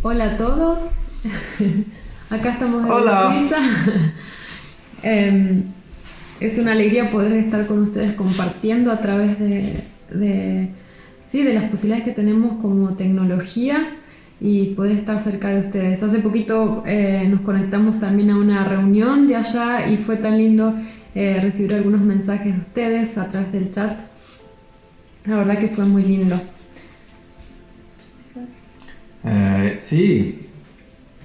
Hola a todos, acá estamos desde Hola. Suiza. Es una alegría poder estar con ustedes compartiendo a través de las posibilidades que tenemos como tecnología y poder estar cerca de ustedes. Hace poquito nos conectamos también a una reunión de allá y fue tan lindo recibir algunos mensajes de ustedes a través del chat. La verdad que fue muy lindo. Sí,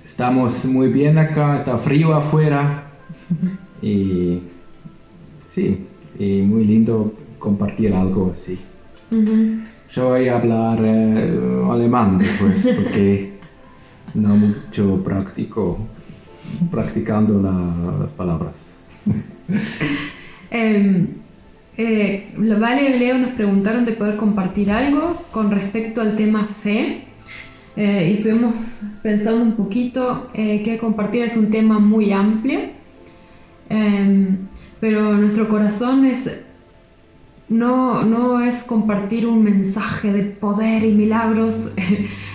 estamos muy bien acá, está frío afuera y sí, y muy lindo compartir algo así. Ujú. Yo voy a hablar alemán después porque no mucho practicando las palabras. Vale y Leo nos preguntaron de poder compartir algo con respecto al tema fe. Y estuvimos pensando un poquito que compartir es un tema muy amplio, pero nuestro corazón no es compartir un mensaje de poder y milagros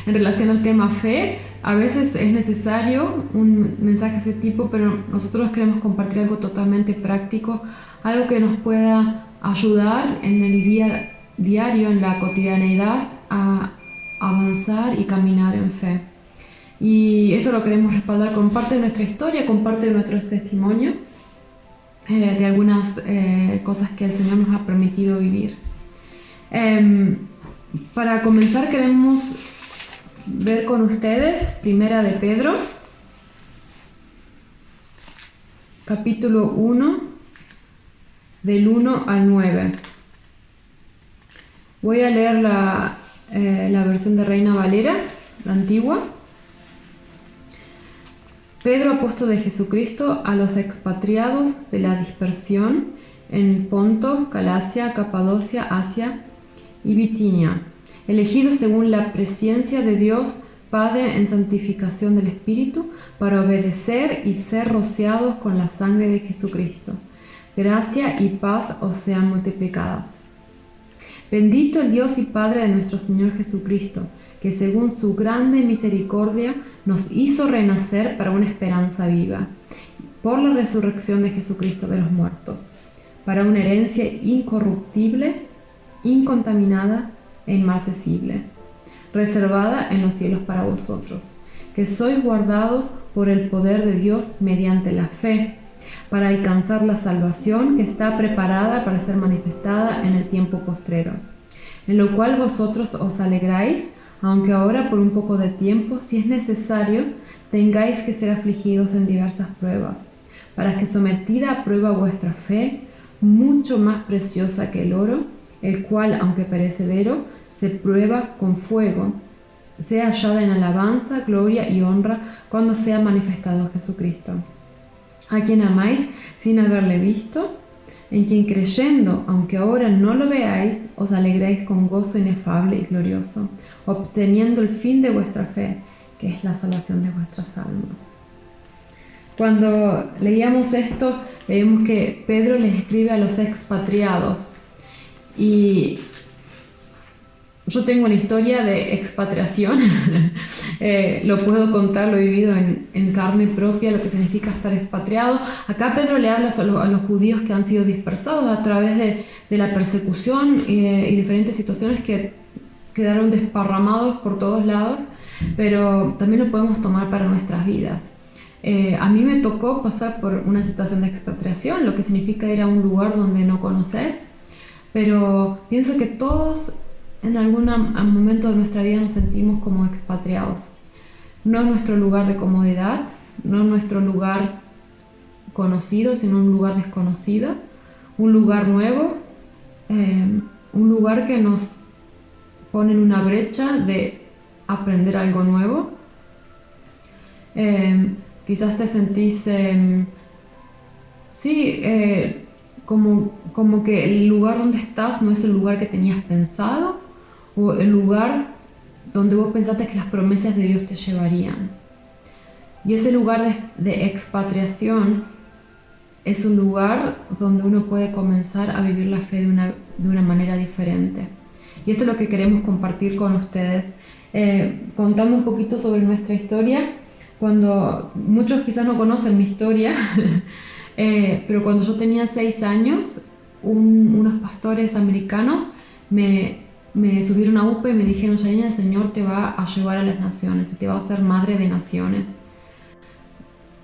en relación al tema fe. A veces es necesario un mensaje de ese tipo, pero nosotros queremos compartir algo totalmente práctico, algo que nos pueda ayudar en el día diario, en la cotidianeidad, a avanzar y caminar en fe. Y esto lo queremos respaldar con parte de nuestra historia, con parte de nuestros testimonios, de algunas cosas que el Señor nos ha permitido vivir. Para comenzar queremos ver con ustedes Primera de Pedro, capítulo 1, del 1 al 9. Voy a leer la versión de Reina Valera, la antigua. Pedro, apóstol de Jesucristo, a los expatriados de la dispersión en Ponto, Galacia, Capadocia, Asia y Bitinia, elegidos según la presciencia de Dios Padre en santificación del Espíritu, para obedecer y ser rociados con la sangre de Jesucristo. Gracia y paz os sean multiplicadas. Bendito el Dios y Padre de nuestro Señor Jesucristo, que según su grande misericordia nos hizo renacer para una esperanza viva, por la resurrección de Jesucristo de los muertos, para una herencia incorruptible, incontaminada e inmarcesible, reservada en los cielos para vosotros, que sois guardados por el poder de Dios mediante la fe, para alcanzar la salvación que está preparada para ser manifestada en el tiempo postrero, en lo cual vosotros os alegráis, aunque ahora por un poco de tiempo, si es necesario, tengáis que ser afligidos en diversas pruebas, para que sometida a prueba vuestra fe, mucho más preciosa que el oro, el cual, aunque perecedero, se prueba con fuego, sea hallada en alabanza, gloria y honra cuando sea manifestado Jesucristo, a quien amáis sin haberle visto, en quien creyendo, aunque ahora no lo veáis, os alegráis con gozo inefable y glorioso, obteniendo el fin de vuestra fe, que es la salvación de vuestras almas. Cuando leíamos esto, leímos que Pedro les escribe a los expatriados, y yo tengo una historia de expatriación. Lo puedo contar, lo he vivido en carne propia, lo que significa estar expatriado. Acá Pedro le habla a los judíos que han sido dispersados a través de la persecución y diferentes situaciones que quedaron desparramados por todos lados, pero también lo podemos tomar para nuestras vidas. A mí me tocó pasar por una situación de expatriación, lo que significa ir a un lugar donde no conoces, pero pienso que todos en algún momento de nuestra vida nos sentimos como expatriados. No es nuestro lugar de comodidad, no es nuestro lugar conocido, sino un lugar desconocido, un lugar nuevo, un lugar que nos pone en una brecha de aprender algo nuevo. Quizás te sentís, como que el lugar donde estás no es el lugar que tenías pensado, o el lugar donde vos pensaste que las promesas de Dios te llevarían. Y ese lugar de expatriación es un lugar donde uno puede comenzar a vivir la fe de una manera diferente. Y esto es lo que queremos compartir con ustedes contando un poquito sobre nuestra historia. Cuando muchos quizás no conocen mi historia, pero cuando yo tenía 6 años, unos pastores americanos me subieron a UPA y me dijeron: Yanina, el Señor te va a llevar a las naciones y te va a hacer madre de naciones.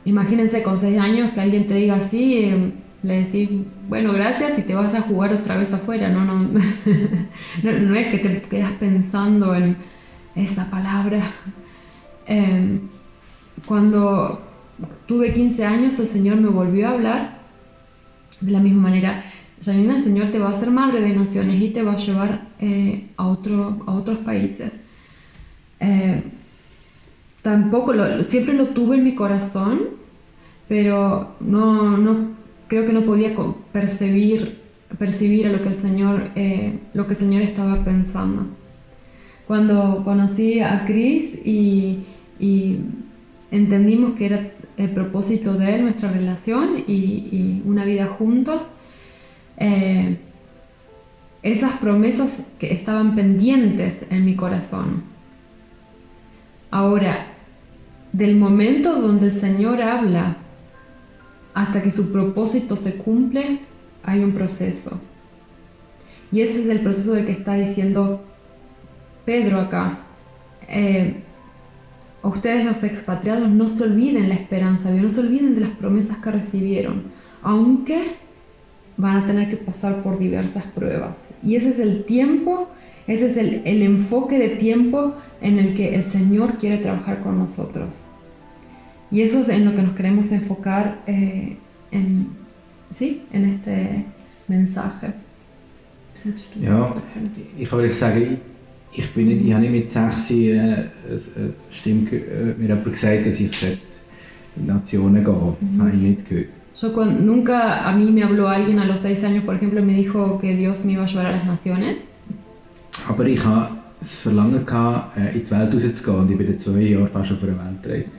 Imagínense con 6 años que alguien te diga así, le decís, bueno, gracias, y te vas a jugar otra vez afuera. No es que te quedas pensando en esa palabra. Cuando tuve 15 años, el Señor me volvió a hablar de la misma manera. Yanina, el Señor te va a hacer madre de naciones y te va a llevar a otros países. Siempre lo tuve en mi corazón, pero no creo que no podía percibir a lo que el Señor estaba pensando. Cuando conocí a Chris y entendimos que era el propósito de él, nuestra relación y una vida juntos, esas promesas que estaban pendientes en mi corazón. Ahora, del momento donde el Señor habla hasta que su propósito se cumple, hay un proceso. Y ese es el proceso del que está diciendo Pedro acá. A ustedes, los expatriados, no se olviden la esperanza, no se olviden de las promesas que recibieron, aunque van a tener que pasar por diversas pruebas. Y ese es el tiempo, ese es el enfoque de tiempo en el que el Señor quiere trabajar con nosotros. Y eso es en lo que nos queremos enfocar en este mensaje. Ja, ich würde sagen, ich habe nicht mit 6 mir jemand gesagt, dass ich in die Nationen gehen. Das habe ich nicht gehört. Nunca a mí me habló alguien a los 6 años, por ejemplo, me dijo que Dios me iba a llevar a las naciones. Aber ich hatte das Verlangen, in die Welt rauszugehen, und ich war 2 Jahre fast auf einer Weltreise.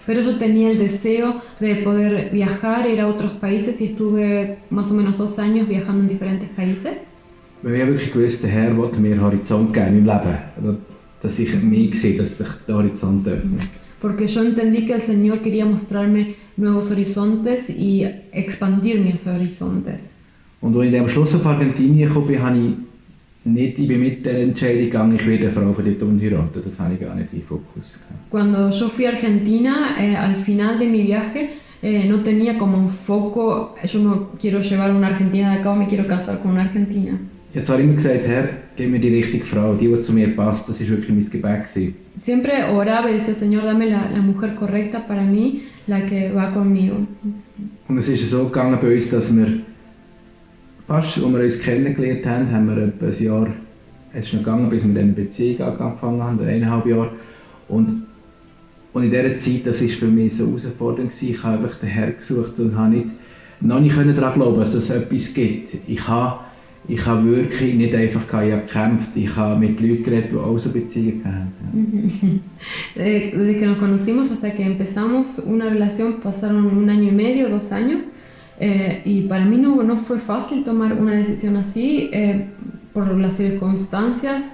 Pero yo tenía el deseo de poder viajar, ir a otros países, y estuve más o menos 2 años viajando en diferentes países. Weil ich wirklich gewusst, der Herr will mir Horizont geben im Leben, dass ich mich sehe, dass sich der Horizont öffnet. Porque yo entendí que el Señor quería mostrarme nuevos horizontes y expandir mis horizontes. Und als ich am Schluss auf Argentinien kam, ich bin mit der Entscheidung gegangen, ich werde eine Frau von dort heiraten. Das habe ich gar nicht im Fokus gehabt. Cuando yo fui a Argentina, al final de mi viaje, no tenía como un foco, yo no quiero llevar una Argentina de acá o me quiero casar con una Argentina. Ich habe zwar immer gesagt, Herr, gib mir die richtige Frau, die zu mir passt. Das war wirklich mein Gebet gewesen. Siempre oraba y decía, Señor, dame la mujer correcta para mí, la que va conmigo. Und es ist so gegangen bei uns, dass wir fast, als wir uns kennengelernt haben, haben wir etwa ein Jahr, es ist noch gegangen, bis wir dann eine Beziehung angefangen haben, 1,5 Jahre. Und in dieser Zeit, das war für mich so herausfordernd gewesen. Ich habe einfach den Herrn gesucht und habe noch nicht daran glauben, dass es etwas gibt. Ich habe wirklich nicht einfach gekämpft, ich habe mit Leuten geredet, die auch so Beziehungen haben. Desde que nos conocimos hasta que empezamos una relación pasaron 1 año y medio, 2 años, y para mí no fue fácil tomar una decisión así por las circunstancias.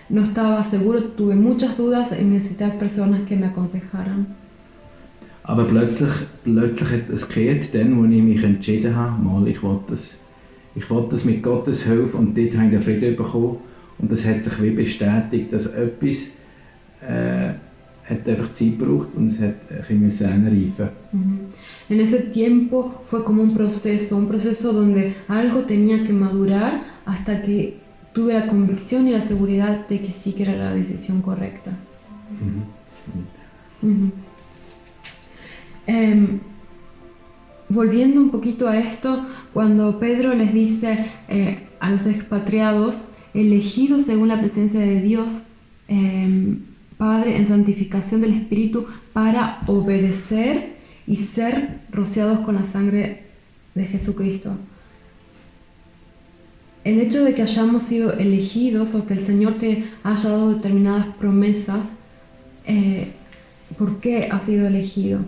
No estaba seguro, tuve muchas dudas y necesitaba personas que me aconsejaran. Aber plötzlich hat es gekehrt, dann, als ich mich entschieden habe, ich will das mit Gottes Hilfe, und dort habe ich den Frieden bekommen, und das hat sich wie bestätigt, dass etwas hat einfach Zeit gebraucht und es hat ein bisschen einreifen. En ese tiempo fue como un proceso donde algo tenía que madurar hasta que tuve la convicción y la seguridad de que sí que era la decisión correcta. Volviendo un poquito a esto, cuando Pedro les dice a los expatriados, elegidos según la presencia de Dios, Padre, en santificación del Espíritu, para obedecer y ser rociados con la sangre de Jesucristo. El hecho de que hayamos sido elegidos o que el Señor te haya dado determinadas promesas, ¿por qué has sido elegido?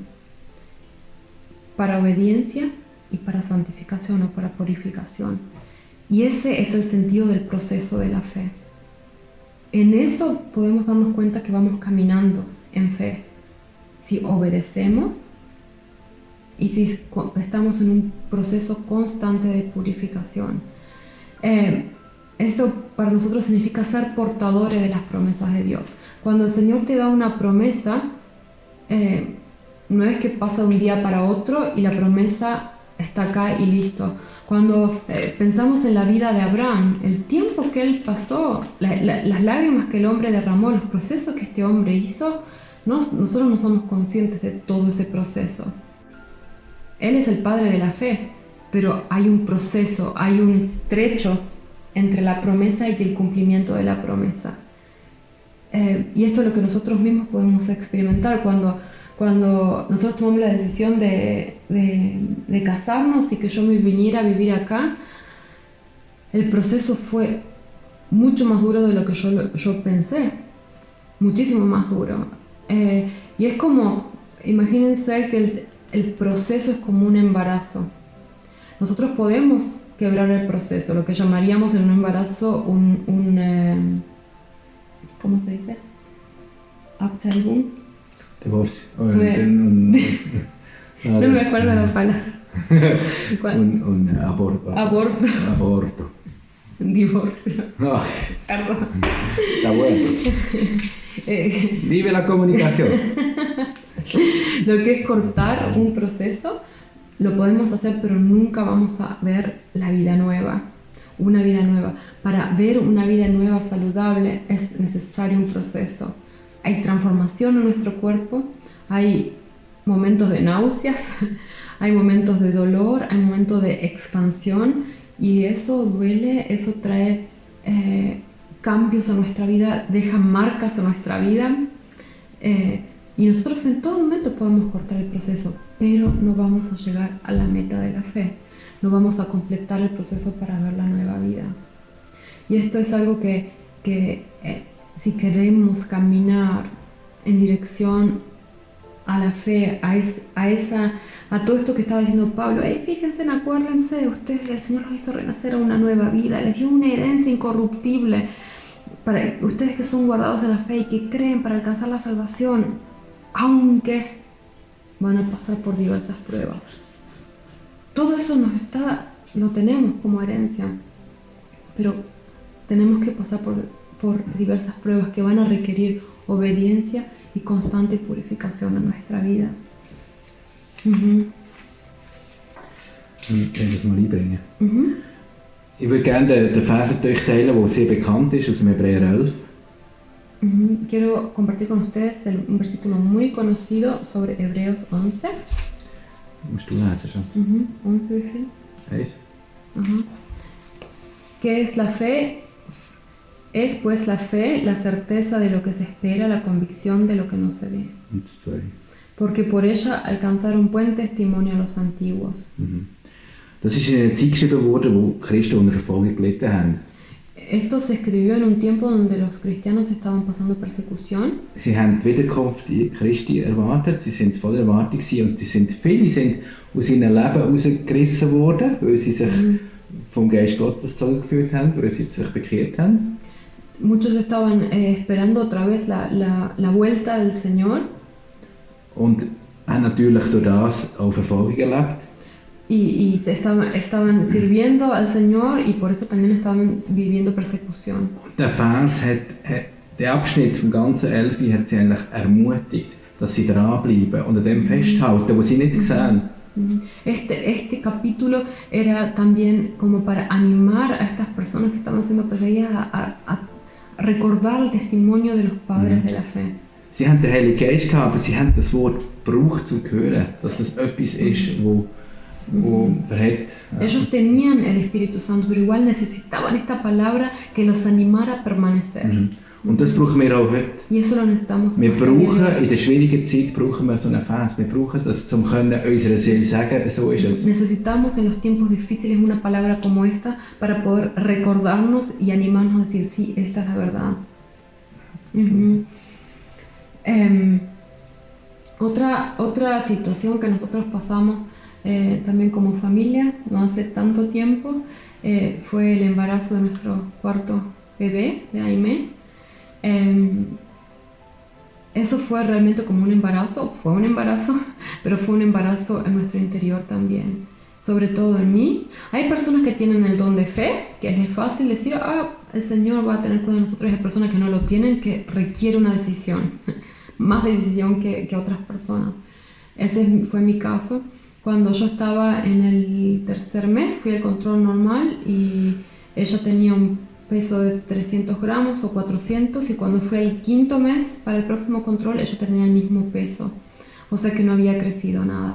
Para obediencia y para santificación o para purificación. Y ese es el sentido del proceso de la fe. en eso podemos darnos cuenta que vamos caminando en fe. Si obedecemos y si estamos en un proceso constante de purificación. Esto para nosotros significa ser portadores de las promesas de Dios. Cuando el Señor te da una promesa, no es que pasa de un día para otro y la promesa está acá y listo. Cuando pensamos en la vida de Abraham, el tiempo que él pasó, las lágrimas que el hombre derramó, los procesos que este hombre hizo, nosotros no somos conscientes de todo ese proceso. Él es el padre de la fe, pero hay un proceso, hay un trecho entre la promesa y el cumplimiento de la promesa. Y esto es lo que nosotros mismos podemos experimentar cuando nosotros tomamos la decisión de casarnos y que yo me viniera a vivir acá. El proceso fue mucho más duro de lo que yo pensé, muchísimo más duro. Y es como, imagínense que el proceso es como un embarazo. Nosotros podemos quebrar el proceso, lo que llamaríamos en un embarazo ¿cómo se dice? Abtreibung. Divorcio. No me acuerdo la palabra. Un aborto. Aborto. Divorcio. Oh, Perdón. está bueno. Vive la comunicación. Lo que es cortar un proceso, lo podemos hacer, pero nunca vamos a ver la vida nueva. Una vida nueva. Para ver una vida nueva saludable es necesario un proceso. Hay transformación en nuestro cuerpo, hay momentos de náuseas, hay momentos de dolor, hay momentos de expansión, y eso duele, eso trae cambios en nuestra vida, deja marcas en nuestra vida, y nosotros en todo momento podemos cortar el proceso, pero no vamos a llegar a la meta de la fe, no vamos a completar el proceso para ver la nueva vida. Y esto es algo que si queremos caminar en dirección a la fe, a todo esto que estaba diciendo Pablo, fíjense, acuérdense, ustedes, el Señor los hizo renacer a una nueva vida, les dio una herencia incorruptible, para ustedes que son guardados en la fe y que creen para alcanzar la salvación, aunque van a pasar por diversas pruebas. Todo eso lo tenemos como herencia, pero tenemos que pasar por diversas pruebas que van a requerir obediencia y constante purificación en nuestra vida. Ich kann das mal einbringen. Ich würde gerne den Vers mit euch teilen, der sehr bekannt ist, aus dem Hebräer 11. Quiero compartir con ustedes un versículo muy conocido sobre Hebreos 11. Musst du lesen schon? 11, wie viel? 1. ¿Qué es la fe? Es pues la fe, la certeza de lo que se espera, la convicción de lo que no se ve. Und das 2. Porque por ella alcanzaron buen testimonio los antiguos. Das ist in einer Zeit geschrieben worden, wo Christen unter Verfolgung gelitten haben. Esto se escribió en un tiempo donde los cristianos estaban pasando persecución. Sie haben die Wiederkunft Christi erwartet, sie sind voller Erwartung und viele sind aus ihrem Leben rausgerissen worden, weil sie sich vom Geist Gottes zurückgeführt haben, weil sie sich bekehrt haben. Muchos estaban esperando otra vez la vuelta del Señor. Und haben natürlich durch das auch Verfolgung erlebt. Y estaban sirviendo al Señor y por eso también estaban viviendo persecución. Und der Vers der Abschnitt vom ganzen 11 hat sie eigentlich ermutigt, dass sie dranbleiben und an dem festhalten, was sie nicht sehen. Este capítulo era también como para animar a estas personas que estaban siendo perseguidas a recordar el testimonio de los padres de la fe. Sie haben den Heiligen Geist gehabt, aber sie haben das Wort gebraucht zum Hören, dass das etwas ist, wo verhält. Ellos tenían el Espíritu Santo, pero igual necesitaban esta palabra que los animara a permanecer. Und das brauchen wir auch heute. Y eso lo necesitamos. Wir brauchen in der schwierigen Zeit brauchen wir so einen Vers. Wir brauchen das, um unserer Seele sagen, so ist es. Necesitamos en los tiempos difíciles una palabra como esta para poder recordarnos y animarnos a decir sí, esta es la verdad. Otra situación que nosotros pasamos también como familia, no hace tanto tiempo, fue el embarazo de nuestro cuarto bebé, de Aimé. Eso fue realmente como un embarazo, pero fue un embarazo en nuestro interior también, sobre todo en mí. Hay personas que tienen el don de fe, que les es fácil decir, el Señor va a tener cuidado de nosotros. Hay personas que no lo tienen, que requiere una decisión, más decisión que otras personas. Ese fue mi caso. Cuando yo estaba en el 3er mes, fui al control normal y ella tenía un peso de 300 gramos o 400, y cuando fue el 5.º mes para el próximo control ella tenía el mismo peso, o sea que no había crecido nada,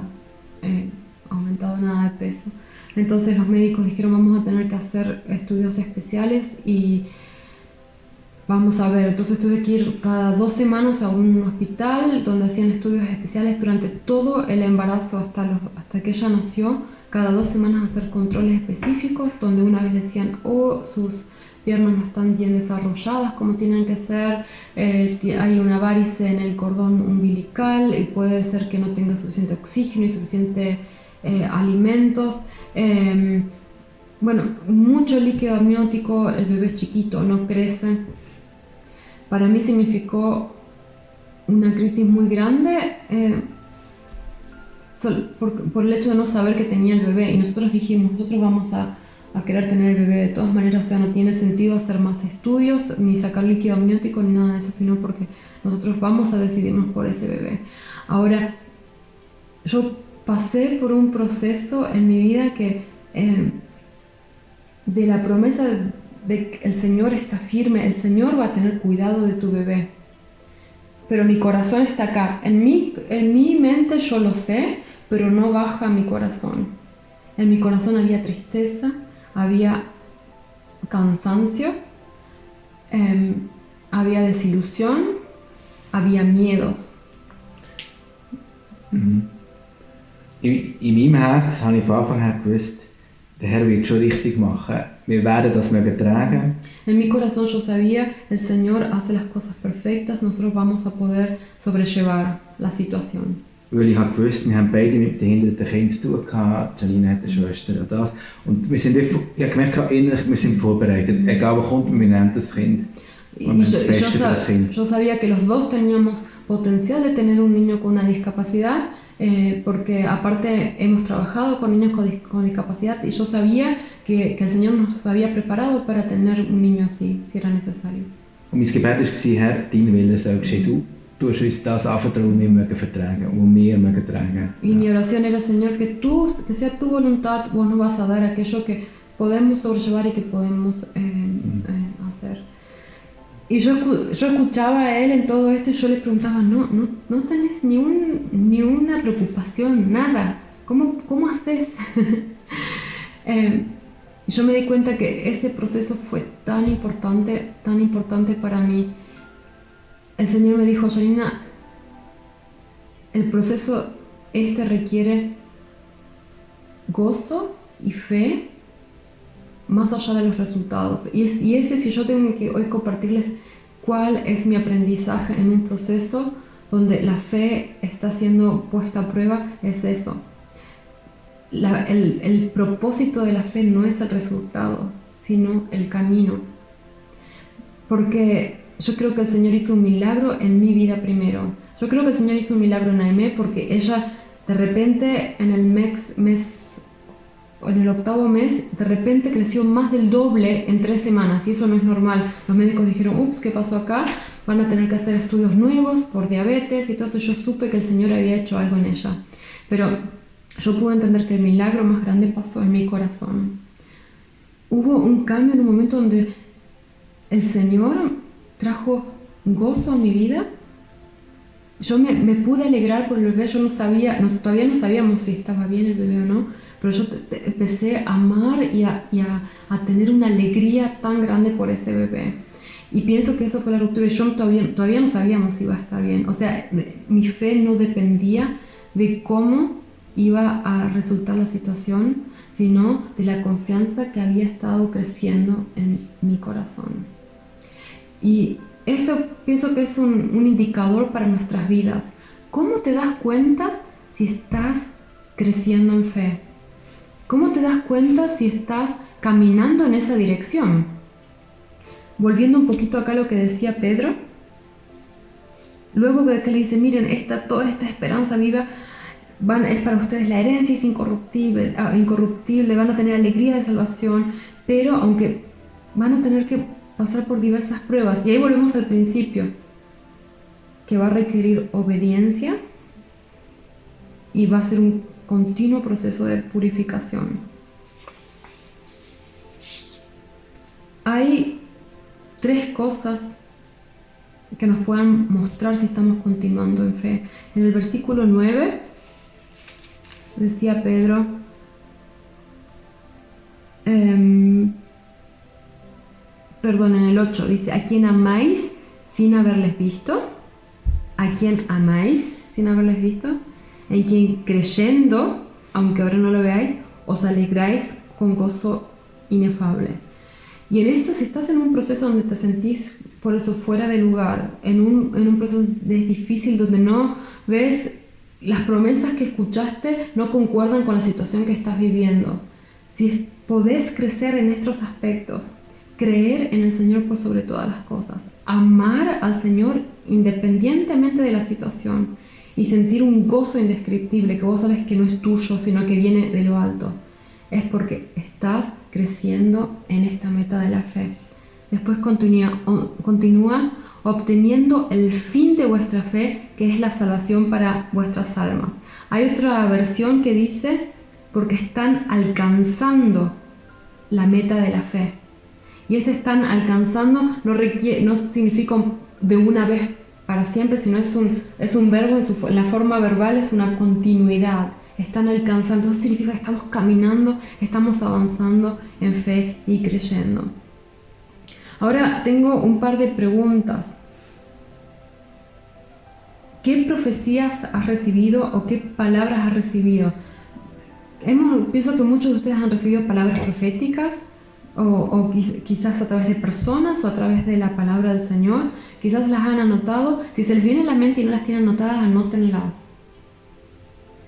aumentado nada de peso. Entonces los médicos dijeron, vamos a tener que hacer estudios especiales y vamos a ver. Entonces tuve que ir cada 2 semanas a un hospital donde hacían estudios especiales durante todo el embarazo hasta que ella nació. Cada 2 semanas hacer controles específicos, donde una vez decían, sus piernas no están bien desarrolladas como tienen que ser, hay una varice en el cordón umbilical y puede ser que no tenga suficiente oxígeno y suficiente alimentos. Bueno, mucho líquido amniótico, el bebé es chiquito, no crece. Para mí significó una crisis muy grande por el hecho de no saber que tenía el bebé, y nosotros dijimos, nosotros vamos a querer tener el bebé de todas maneras, o sea, no tiene sentido hacer más estudios, ni sacar líquido amniótico, ni nada de eso, sino porque nosotros vamos a decidirnos por ese bebé. Ahora, yo pasé por un proceso en mi vida que de la promesa de que el Señor está firme, el Señor va a tener cuidado de tu bebé, pero mi corazón está acá, en mi mente yo lo sé, pero no baja a mi corazón. En mi corazón había tristeza, había cansancio, había desilusión, había miedos. In meinem Herz habe ich von Anfang an gewusst, der Herr wird schon richtig machen. Wir werden das mögen tragen. En mi corazón yo sabía, el Señor hace las cosas perfectas, nosotros vamos a poder sobrellevar la situación. Weil ich habe gewusst, wir haben beide mit behinderten Kindern zu tun gehabt. Janine hat eine Schwester und das. Und ich habe gemerkt, innerlich, wir sind vorbereitet. Egal was kommt, wir nehmen das Kind. Und das Beste für das Kind. Yo sabía que los dos teníamos potencial de tener un niño con una discapacidad, porque aparte hemos trabajado con niños con discapacidad, y yo sabía que el Señor nos había preparado para tener un niño así, si era necesario. Und mein Gebet war, Herr, dein Wille soll geschehen. Du hast uns das anvertraut, wir mögen vertragen und wir mögen tragen. Y mi oración era, Señor, que sea tu voluntad, vos nos vas a dar aquello que podemos sobrellevar y que podemos hacer. Y yo escuchaba a él en todo esto y yo le preguntaba, no tenés ni una preocupación, nada. ¿Cómo haces? Yo me di cuenta que ese proceso fue tan importante para mí. El Señor me dijo, Janina, el proceso requiere gozo y fe más allá de los resultados. Y ese, si yo tengo que hoy compartirles cuál es mi aprendizaje en un proceso donde la fe está siendo puesta a prueba, es eso. El propósito de la fe no es el resultado, sino el camino. Porque yo creo que el Señor hizo un milagro en mi vida primero. Yo creo que el Señor hizo un milagro en Aimé porque ella de repente en el 8º mes, de repente creció más del doble en 3 semanas, y eso no es normal. Los médicos dijeron, ups, ¿qué pasó acá? Van a tener que hacer estudios nuevos por diabetes y todo eso. Yo supe que el Señor había hecho algo en ella. Pero yo pude entender que el milagro más grande pasó en mi corazón. Hubo un cambio en un momento donde el Señor trajo gozo a mi vida. Yo me pude alegrar por el bebé. Yo todavía no sabíamos si estaba bien el bebé o no, pero yo empecé a amar y a tener una alegría tan grande por ese bebé. Y pienso que eso fue la ruptura. Yo todavía no sabíamos si iba a estar bien. O sea, mi fe no dependía de cómo iba a resultar la situación, sino de la confianza que había estado creciendo en mi corazón. Y esto pienso que es un indicador para nuestras vidas. ¿Cómo te das cuenta si estás creciendo en fe? ¿Cómo te das cuenta si estás caminando en esa dirección? volviendo un poquito acá a lo que decía Pedro, luego de que le dice, miren, toda esta esperanza viva es para ustedes, la herencia es incorruptible, van a tener alegría de salvación, pero aunque van a tener que pasar por diversas pruebas, y ahí volvemos al principio, que va a requerir obediencia y va a ser un continuo proceso de purificación. Hay 3 cosas que nos puedan mostrar si estamos continuando en fe. En el versículo 9 decía Pedro, en el 8 dice, ¿a quién amáis sin haberles visto? ¿A quién amáis sin haberles visto? En quien creyendo, aunque ahora no lo veáis, os alegráis con gozo inefable. Y en esto, si estás en un proceso donde te sentís por eso fuera de lugar, en un proceso difícil donde no ves las promesas que escuchaste, no concuerdan con la situación que estás viviendo, si podés crecer en estos aspectos, creer en el Señor por sobre todas las cosas, amar al Señor independientemente de la situación y sentir un gozo indescriptible que vos sabes que no es tuyo, sino que viene de lo alto, es porque estás creciendo en esta meta de la fe. Después continúa obteniendo el fin de vuestra fe, que es la salvación para vuestras almas. Hay otra versión que dice, porque están alcanzando la meta de la fe. Y están alcanzando no significa de una vez para siempre, sino es un verbo, en la forma verbal es una continuidad. Están alcanzando, eso significa que estamos caminando, estamos avanzando en fe y creyendo. Ahora tengo un par de preguntas. ¿Qué profecías has recibido o qué palabras has recibido? Pienso que muchos de ustedes han recibido palabras proféticas o quizás a través de personas o a través de la palabra del Señor. Quizás las han anotado. Si se les viene a la mente y no las tienen anotadas, anótenlas.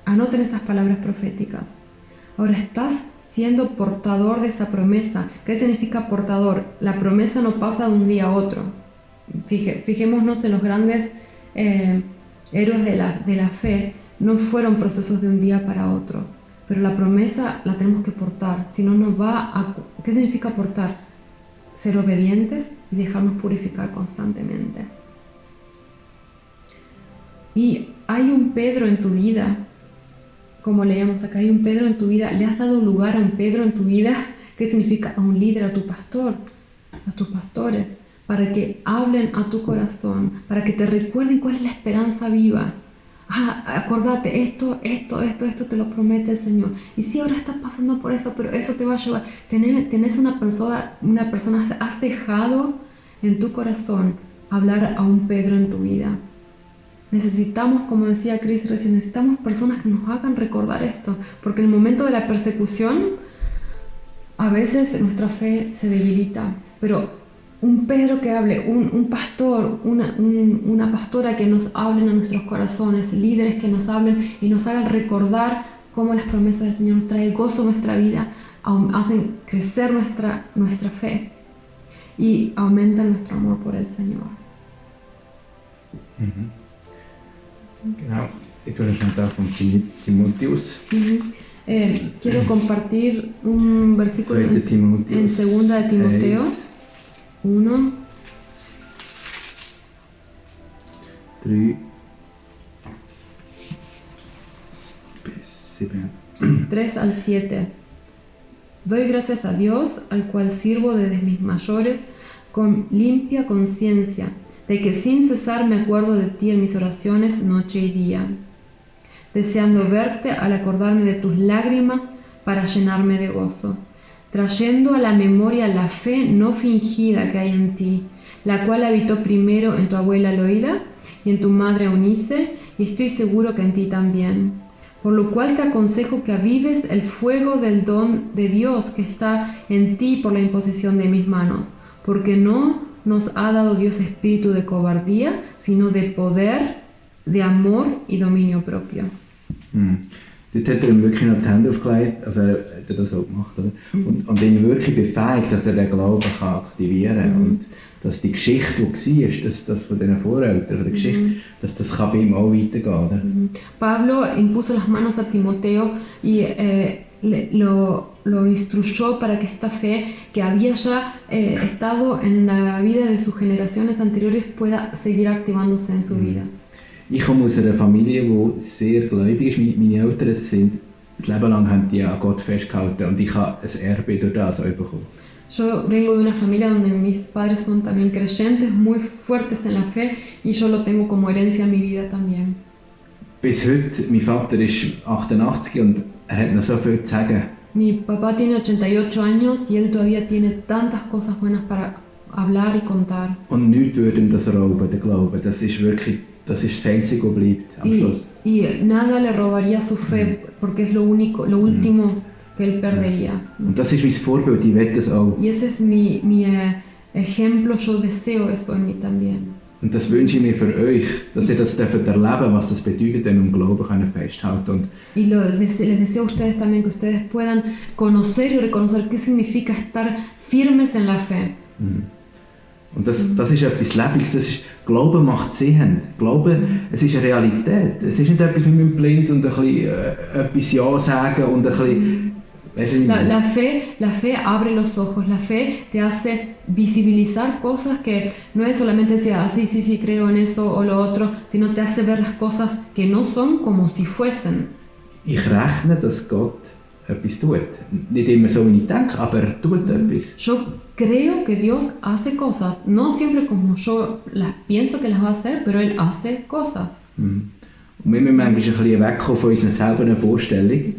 Anoten esas palabras proféticas. Ahora estás siendo portador de esa promesa. ¿Qué significa portador? La promesa no pasa de un día a otro. Fijémonos en los grandes héroes de la fe. No fueron procesos de un día para otro. Pero la promesa la tenemos que portar. Si no, nos va a... ¿Qué significa portar? Ser obedientes y dejarnos purificar constantemente. Y hay un Pedro en tu vida. Como leíamos acá, hay un Pedro en tu vida. ¿Le has dado lugar a un Pedro en tu vida? ¿Qué significa? A un líder, a tu pastor, a tus pastores, para que hablen a tu corazón, para que te recuerden cuál es la esperanza viva. Acordate, esto te lo promete el Señor. Y si ahora estás pasando por eso, pero eso te va a llevar. Tenés una persona, has dejado en tu corazón hablar a un Pedro en tu vida. Necesitamos, como decía Chris recién, necesitamos personas que nos hagan recordar esto, porque en el momento de la persecución a veces nuestra fe se debilita, pero un Pedro que hable, un pastor, una pastora que nos hablen a nuestros corazones, líderes que nos hablen y nos hagan recordar cómo las promesas del Señor nos traen gozo a nuestra vida, hacen crecer nuestra fe y aumentan nuestro amor por el Señor. Genau, tú eres un von Timotheus. Quiero compartir un versículo en 2 de Timoteo 1, 3 al 7. Doy gracias a Dios, al cual sirvo desde mis mayores, con limpia conciencia, de que sin cesar me acuerdo de ti en mis oraciones noche y día, deseando verte al acordarme de tus lágrimas para llenarme de gozo, trayendo a la memoria la fe no fingida que hay en ti, la cual habitó primero en tu abuela Loida y en tu madre Eunice, y estoy seguro que en ti también. Por lo cual te aconsejo que avives el fuego del don de Dios que está en ti por la imposición de mis manos, porque no nos ha dado Dios espíritu de cobardía, sino de poder, de amor y dominio propio. dort hat er ihm wirklich noch die Hände aufgelegt, also er hat das so gemacht, oder? Und ihn wirklich befähigt, dass er den Glauben kann aktivieren kann. Und dass die Geschichte, die war, dass das von diesen Voreltern, die Geschichte, dass das kann bei ihm auch weitergehen, oder? Pablo impuso las manos a Timoteo y lo instruyó para que esta fe que había ya estado en la vida de sus generaciones anteriores pueda seguir activándose en su vida. Ich komme aus einer Familie, die sehr gläubig ist. Meine Eltern sind das Leben lang haben die an Gott festgehalten und ich habe ein Erbe durch das auch bekommen. Yo vengo de una familia donde mis padres son también creyentes, muy fuertes en la fe y yo lo tengo como herencia en mi vida también. Bis heute, mein Vater ist 88 und er hat noch so viel zu sagen. Mi papá tiene 88 años y él todavía tiene tantas cosas buenas para hablar y contar. Und nichts würde ihm das rauben, der Glaube. Das ist wirklich, das ist das Einzige, was bleibt am Schluss. Y nada le robaría su fe porque es lo único, lo último que él perdería. Und das ist mein Vorbild, ich will das auch. Y ese es mi ejemplo, yo deseo eso en mí también. Und das wünsche ich mir für euch, dass ihr das erleben dürft, was das bedeutet, wenn wir im Glauben festhalten können. Y les deseo a ustedes también que ustedes puedan conocer y reconocer qué significa estar firmes en la fe. Und das ist etwas Lebendiges, das ist, Glauben macht Sinn. Glauben, es ist eine Realität. Es ist nicht etwas mit dem Blind und ein bisschen etwas Ja sagen und ein bisschen... La fe abre los ojos, la fe te hace visibilizar cosas que no es solamente decir, sí, creo en eso o lo otro, sino te hace ver las cosas que no son como si fuesen. Ich rechne, dass Gott etwas tut. Nicht immer so, wie ich denke, aber er tut etwas. Yo creo que Dios hace cosas, no siempre como yo las pienso que las va a hacer, pero Él hace cosas. Und wir müssen manchmal ein bisschen wegkommen von unserer selben Vorstellung,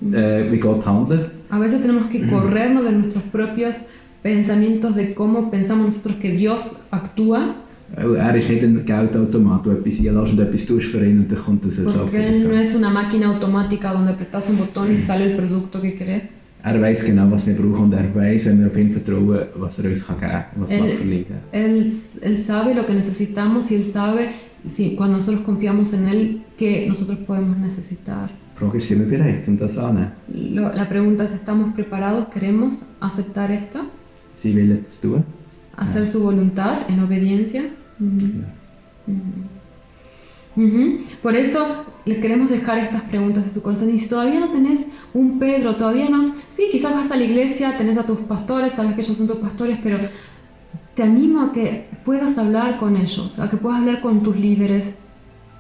wie Gott handelt. A veces tenemos que corrernos de nuestros propios pensamientos de cómo pensamos nosotros que Dios actúa. Er ist nicht ein Geldautomat, wo etwas einlässt und etwas tust für ihn und dann kommt raus. Porque Él no es una máquina automática donde apretas un botón y sale el producto que querés. Er weiß genau, was wir brauchen und er weiß, wenn wir auf ihn vertrauen, was er uns geben kann, was wir verlieren. Él sabe lo que necesitamos y Él sabe, cuando nosotros confiamos en Él, que nosotros podemos necesitar. Die Frage ist, sind wir bereit, um das anzunehmen? La pregunta es, ¿estamos preparados? ¿Queremos aceptar esto? Sie Willen zu tun? Hacer su voluntad en obediencia. Por eso le queremos dejar estas preguntas en su corazón. Y si todavía no tenés un Pedro, todavía no... Sí, quizás vas a la iglesia, tenés a tus pastores, sabes que ellos son tus pastores, pero te animo a que puedas hablar con ellos, a que puedas hablar con tus líderes.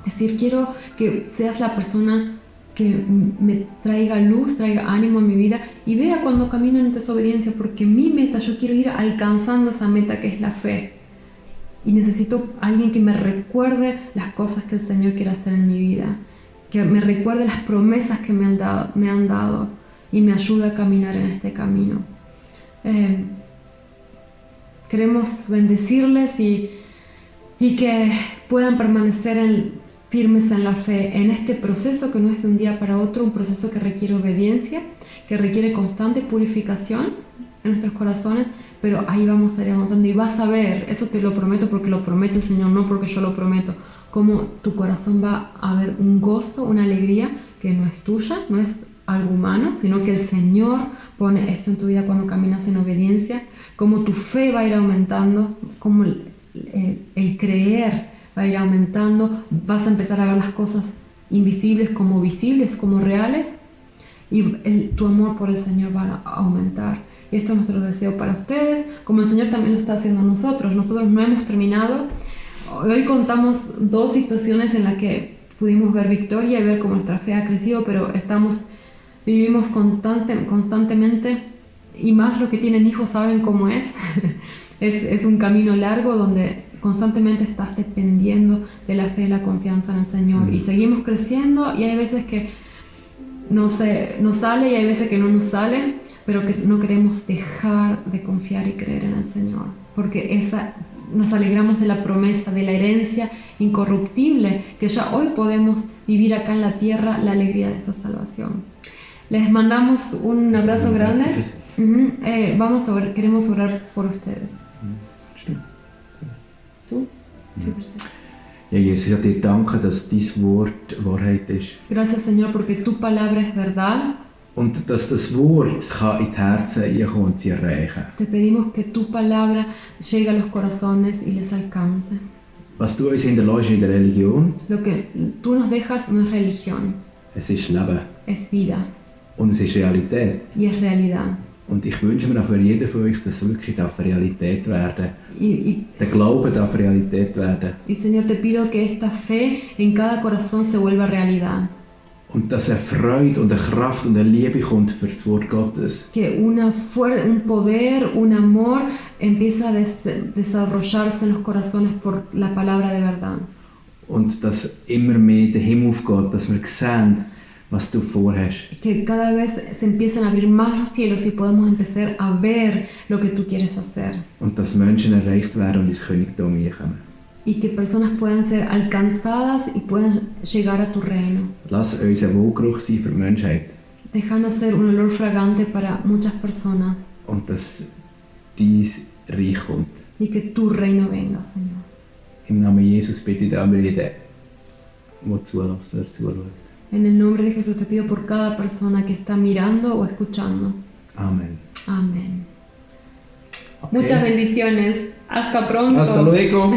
Decir, quiero que seas la persona que me traiga luz, traiga ánimo a mi vida y vea cuando camino en desobediencia, porque mi meta, yo quiero ir alcanzando esa meta que es la fe. Y necesito alguien que me recuerde las cosas que el Señor quiere hacer en mi vida, que me recuerde las promesas que me han dado y me ayude a caminar en este camino. Queremos bendecirles y que puedan permanecer firmes en la fe, en este proceso que no es de un día para otro, un proceso que requiere obediencia, que requiere constante purificación en nuestros corazones, pero ahí vamos a ir avanzando y vas a ver, eso te lo prometo porque lo promete el Señor, no porque yo lo prometo, cómo tu corazón va a ver un gozo, una alegría que no es tuya, no es algo humano, sino que el Señor pone esto en tu vida cuando caminas en obediencia, cómo tu fe va a ir aumentando, cómo el creer va a ir aumentando, vas a empezar a ver las cosas invisibles, como reales, y tu amor por el Señor va a aumentar. Y esto es nuestro deseo para ustedes, como el Señor también lo está haciendo a nosotros. Nosotros no hemos terminado. Hoy contamos 2 situaciones en las que pudimos ver victoria y ver cómo nuestra fe ha crecido, pero vivimos constantemente, y más los que tienen hijos saben cómo es. Es un camino largo donde constantemente estás dependiendo de la fe y la confianza en el Señor. Y seguimos creciendo y hay veces que nos sale y hay veces que no nos sale, pero que no queremos dejar de confiar y creer en el Señor, porque nos alegramos de la promesa, de la herencia incorruptible, que ya hoy podemos vivir acá en la tierra la alegría de esa salvación. Les mandamos un abrazo grande. Queremos orar por ustedes. ¿Tú? Ja, Jesus, ich dir danke, dass dein Wort Wahrheit ist. Gracias, Señor, porque tu palabra es verdad. Und dass das Wort kann in die Herzen reinkommen und sie erreichen. Te pedimos que tu palabra llegue a los corazones y les alcance. Was du uns hinterlässt in der Religion, Lo que tú nos dejas no es religión, es ist Leben. es vida Und es ist Realität. y es realidad. Und ich wünsche mir auch für jeden von euch, dass es wirklich Realität werden Y, Der Glaube darf Realität werden. Señor, te pido que esta fe en cada corazón se vuelva realidad. Und dass eine Freude und eine Kraft und eine Liebe kommt für das Wort Gottes. Que un poder, un amor empieza a desarrollarse en los corazones por la palabra de verdad. Und dass immer mehr der Himmel aufgeht, dass wir sehen, was du vorhast. Que cada vez se empiezan a abrir más los cielos y podemos empezar a ver lo que tú quieres hacer. Und dass Menschen erreicht werden und ins Königtum hineinkommen. Y que personas puedan ser alcanzadas y puedan llegar a tu reino. Lass uns ein Wohlgeruch sein für die Menschheit. Déjanos ser un olor fragante para muchas personas Und dass dein Reich kommt. y que tu reino venga, Señor. Im Namen Jesus bitte ich an jeden, der zulässt oder zuschaut. En el nombre de Jesús te pido por cada persona que está mirando o escuchando. Amen. Amén. Okay. Muchas bendiciones. Hasta pronto. Hasta luego.